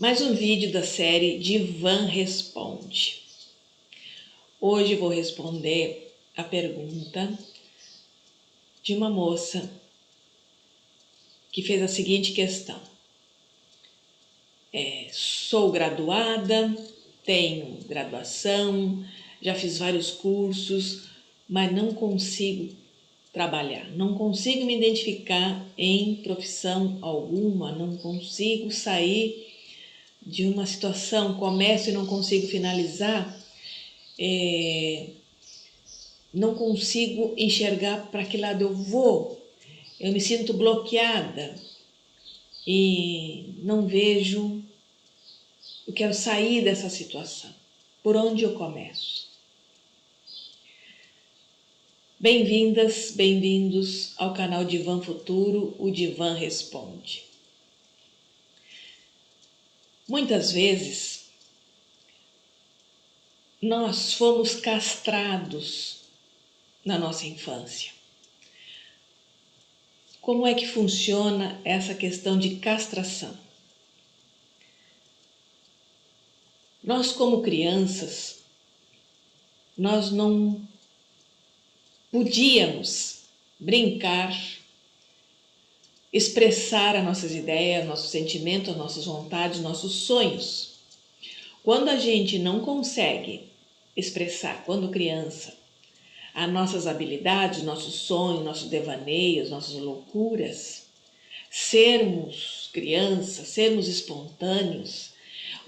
Mais um vídeo da série Divan Responde. Hoje vou responder a pergunta de uma moça que fez a seguinte questão. Sou graduada, tenho graduação, já fiz vários cursos, mas não consigo trabalhar, não consigo me identificar em profissão alguma, não consigo sair de uma situação, começo e não consigo finalizar, não consigo enxergar para que lado eu vou, eu me sinto bloqueada e não vejo, eu quero sair dessa situação, por onde eu começo? Bem-vindas, bem-vindos ao canal Divan Futuro, o Divan Responde. Muitas vezes, nós fomos castrados na nossa infância. Como é que funciona essa questão de castração? Nós, como crianças, nós não podíamos brincar, expressar as nossas ideias, nossos sentimentos, nossas vontades, nossos sonhos. Quando a gente não consegue expressar, quando criança, as nossas habilidades, nossos sonhos, nossos devaneios, nossas loucuras, sermos crianças, sermos espontâneos,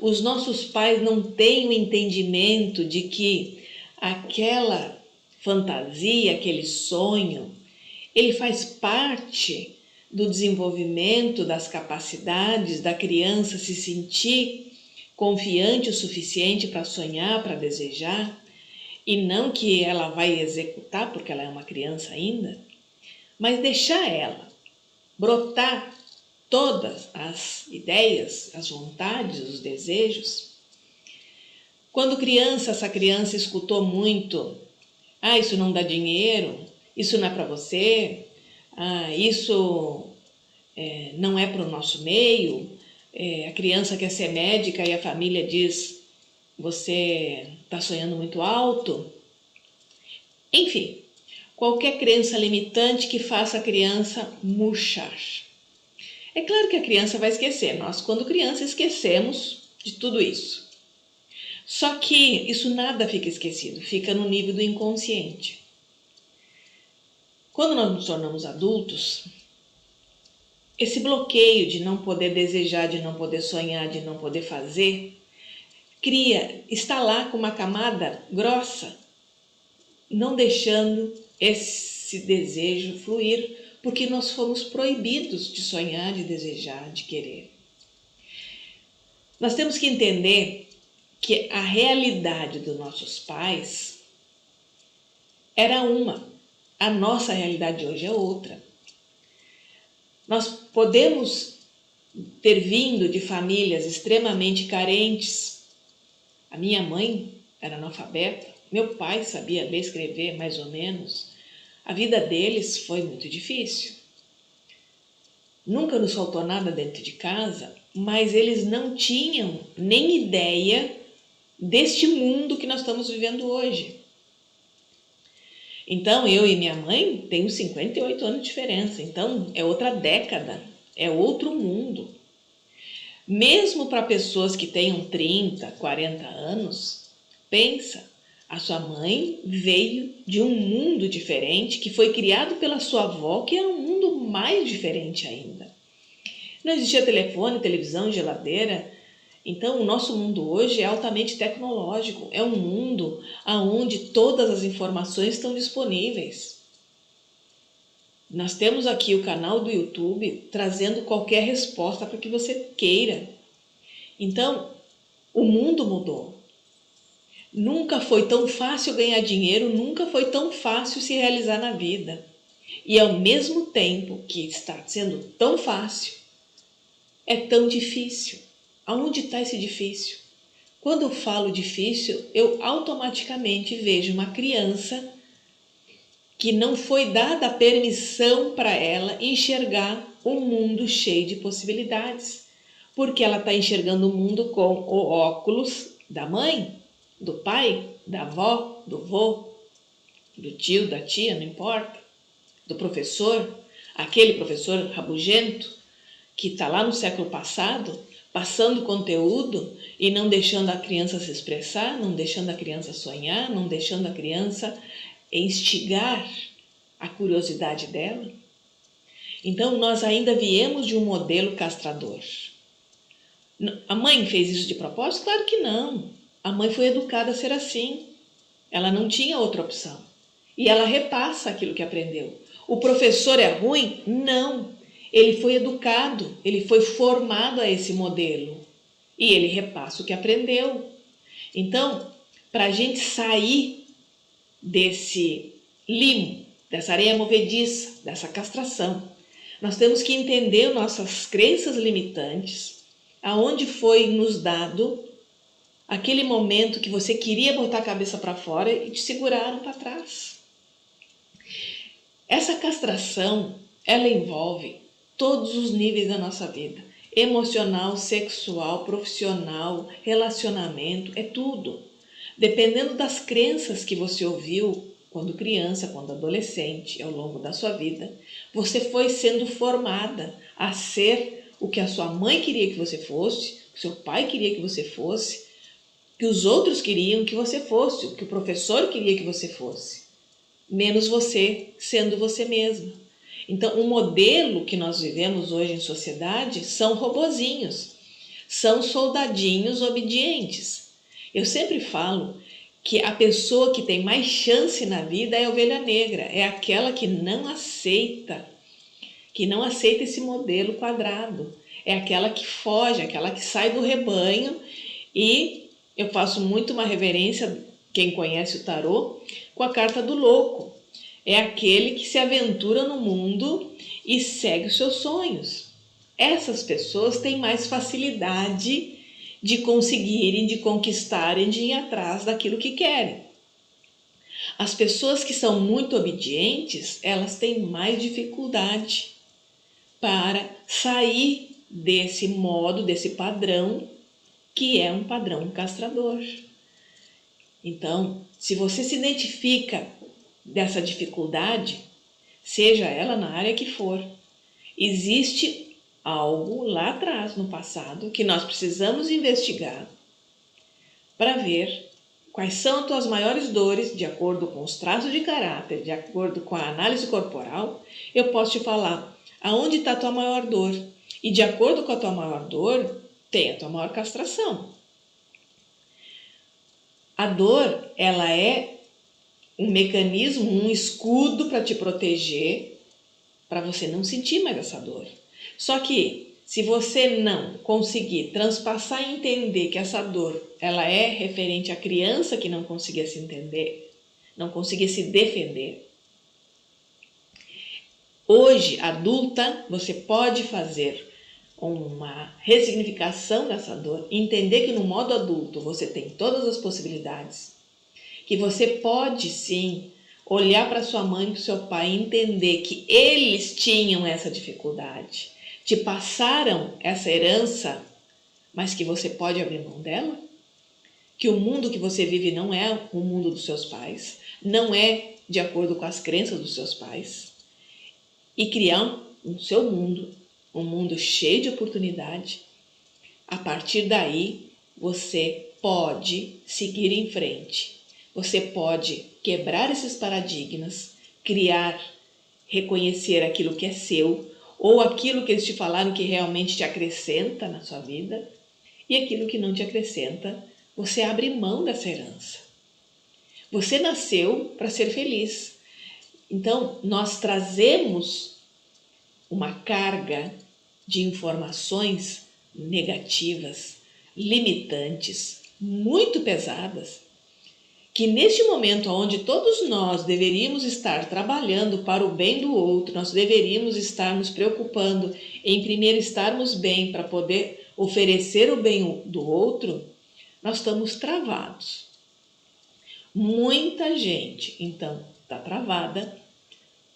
os nossos pais não têm o entendimento de que aquela fantasia, aquele sonho, ele faz parte do desenvolvimento das capacidades da criança se sentir confiante o suficiente para sonhar, para desejar, e não que ela vai executar porque ela é uma criança ainda, mas deixar ela brotar todas as ideias, as vontades, os desejos. Quando criança, essa criança escutou muito: isso não dá dinheiro, isso não é para você, isso não é para o nosso meio. A criança quer ser médica e a família diz: você está sonhando muito alto. Enfim, qualquer crença limitante que faça a criança murchar. É claro que a criança vai esquecer, nós quando criança esquecemos de tudo isso. Só que isso nada fica esquecido, fica no nível do inconsciente. Quando nós nos tornamos adultos, esse bloqueio de não poder desejar, de não poder sonhar, de não poder fazer, está lá com uma camada grossa, não deixando esse desejo fluir, porque nós fomos proibidos de sonhar, de desejar, de querer. Nós temos que entender que a realidade dos nossos pais era uma, a nossa realidade hoje é outra. Nós podemos ter vindo de famílias extremamente carentes. A minha mãe era analfabeta, meu pai sabia ler e escrever mais ou menos. A vida deles foi muito difícil. Nunca nos faltou nada dentro de casa, mas eles não tinham nem ideia deste mundo que nós estamos vivendo hoje. Então, eu e minha mãe temos 58 anos de diferença, então é outra década, é outro mundo. Mesmo para pessoas que tenham 30, 40 anos, pensa, a sua mãe veio de um mundo diferente, que foi criado pela sua avó, que era um mundo mais diferente ainda. Não existia telefone, televisão, geladeira. Então, o nosso mundo hoje é altamente tecnológico, é um mundo onde todas as informações estão disponíveis. Nós temos aqui o canal do YouTube trazendo qualquer resposta para que você queira. Então, o mundo mudou. Nunca foi tão fácil ganhar dinheiro, nunca foi tão fácil se realizar na vida. E ao mesmo tempo que está sendo tão fácil, é tão difícil. Aonde está esse difícil? Quando eu falo difícil, eu automaticamente vejo uma criança que não foi dada a permissão para ela enxergar um mundo cheio de possibilidades. porque ela está enxergando o mundo com o óculos da mãe, do pai, da avó, do vô, do tio, da tia, não importa, do professor, aquele professor rabugento que está lá no século passado, passando conteúdo e não deixando a criança se expressar, não deixando a criança sonhar, não deixando a criança instigar a curiosidade dela. Então, nós ainda viemos de um modelo castrador. A mãe fez isso de propósito? Claro que não. A mãe foi educada a ser assim. Ela não tinha outra opção. E ela repassa aquilo que aprendeu. O professor é ruim? Não. Ele foi educado, ele foi formado a esse modelo. E ele repassa o que aprendeu. Então, para a gente sair desse limo, dessa areia movediça, dessa castração, nós temos que entender nossas crenças limitantes, aonde foi nos dado aquele momento que você queria botar a cabeça para fora e te seguraram para trás. Essa castração, ela envolve todos os níveis da nossa vida. Emocional, sexual, profissional, relacionamento, é tudo. Dependendo das crenças que você ouviu quando criança, quando adolescente, ao longo da sua vida, você foi sendo formada a ser o que a sua mãe queria que você fosse, o que seu pai queria que você fosse, que os outros queriam que você fosse, o que o professor queria que você fosse, menos você sendo você mesma. Então, o modelo que nós vivemos hoje em sociedade são robozinhos, são soldadinhos obedientes. Eu sempre falo que a pessoa que tem mais chance na vida é a ovelha negra, é aquela que não aceita esse modelo quadrado, é aquela que foge, aquela que sai do rebanho. E eu faço muito uma reverência, quem conhece o tarô, com a carta do louco. É aquele que se aventura no mundo e segue os seus sonhos. Essas pessoas têm mais facilidade de conseguirem, de conquistarem, de ir atrás daquilo que querem. As pessoas que são muito obedientes, elas têm mais dificuldade para sair desse modo, desse padrão, que é um padrão castrador. Então, se você se identifica dessa dificuldade, seja ela na área que for, existe algo lá atrás, no passado, que nós precisamos investigar para ver quais são as tuas maiores dores, de acordo com os traços de caráter, de acordo com a análise corporal. Eu posso te falar aonde está a tua maior dor. E de acordo com a tua maior dor, tem a tua maior castração. A dor, ela é um mecanismo, um escudo para te proteger, para você não sentir mais essa dor. Só que, se você não conseguir transpassar e entender que essa dor, ela é referente à criança que não conseguia se entender, não conseguia se defender, hoje, adulta, você pode fazer uma ressignificação dessa dor, entender que no modo adulto você tem todas as possibilidades, que você pode sim olhar para sua mãe e para o seu pai e entender que eles tinham essa dificuldade, te passaram essa herança, mas que você pode abrir mão dela, que o mundo que você vive não é o mundo dos seus pais, não é de acordo com as crenças dos seus pais, e criar um seu mundo, um mundo cheio de oportunidade. A partir daí, você pode seguir em frente. Você pode quebrar esses paradigmas, criar, reconhecer aquilo que é seu, ou aquilo que eles te falaram que realmente te acrescenta na sua vida, e aquilo que não te acrescenta, você abre mão dessa herança. Você nasceu para ser feliz. Então, nós trazemos uma carga de informações negativas, limitantes, muito pesadas, que neste momento onde todos nós deveríamos estar trabalhando para o bem do outro, nós deveríamos estar nos preocupando em primeiro estarmos bem para poder oferecer o bem do outro, nós estamos travados. Muita gente, então, está travada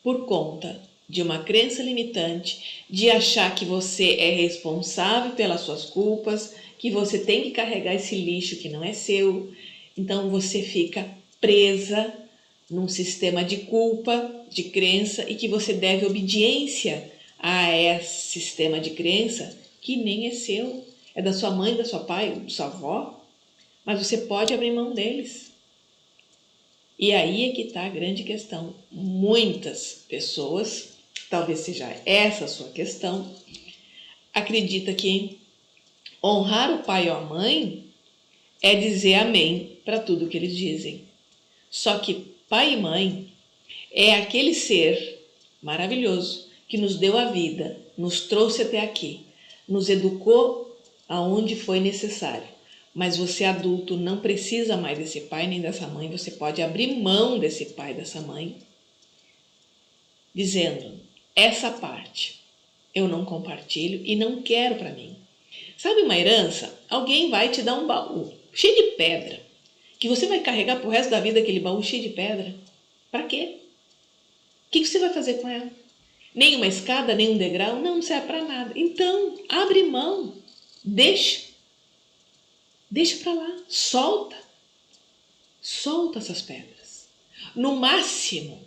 por conta de uma crença limitante, de achar que você é responsável pelas suas culpas, que você tem que carregar esse lixo que não é seu. Então você fica presa num sistema de culpa, de crença, e que você deve obediência a esse sistema de crença que nem é seu, é da sua mãe, da sua pai, da sua avó, mas você pode abrir mão deles. E aí é que está a grande questão. Muitas pessoas, talvez seja essa a sua questão, acredita que honrar o pai ou a mãe é dizer amém para tudo que eles dizem. Só que pai e mãe é aquele ser maravilhoso que nos deu a vida, nos trouxe até aqui, nos educou aonde foi necessário. Mas você adulto não precisa mais desse pai nem dessa mãe, você pode abrir mão desse pai e dessa mãe, dizendo, essa parte eu não compartilho e não quero para mim. Sabe uma herança? Alguém vai te dar um baú cheio de pedra, que você vai carregar pro resto da vida aquele baú cheio de pedra. Para quê? O que você vai fazer com ela? Nem uma escada, nem um degrau, não serve para nada. Então, abre mão, deixa para lá, solta essas pedras. No máximo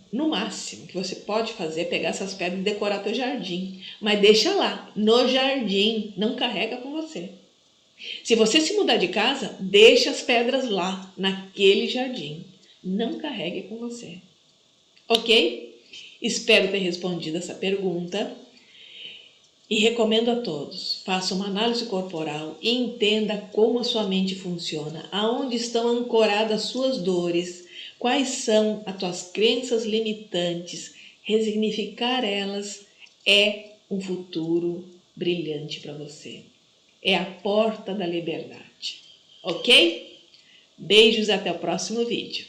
que você pode fazer é pegar essas pedras e decorar teu jardim, mas deixa lá, no jardim, não carrega com você. Se você se mudar de casa, deixa as pedras lá, naquele jardim, não carregue com você. Ok? Espero ter respondido essa pergunta. E recomendo a todos, faça uma análise corporal e entenda como a sua mente funciona, aonde estão ancoradas suas dores, quais são as tuas crenças limitantes. Resignificar elas é um futuro brilhante para você. É a porta da liberdade. Ok? Beijos, até o próximo vídeo.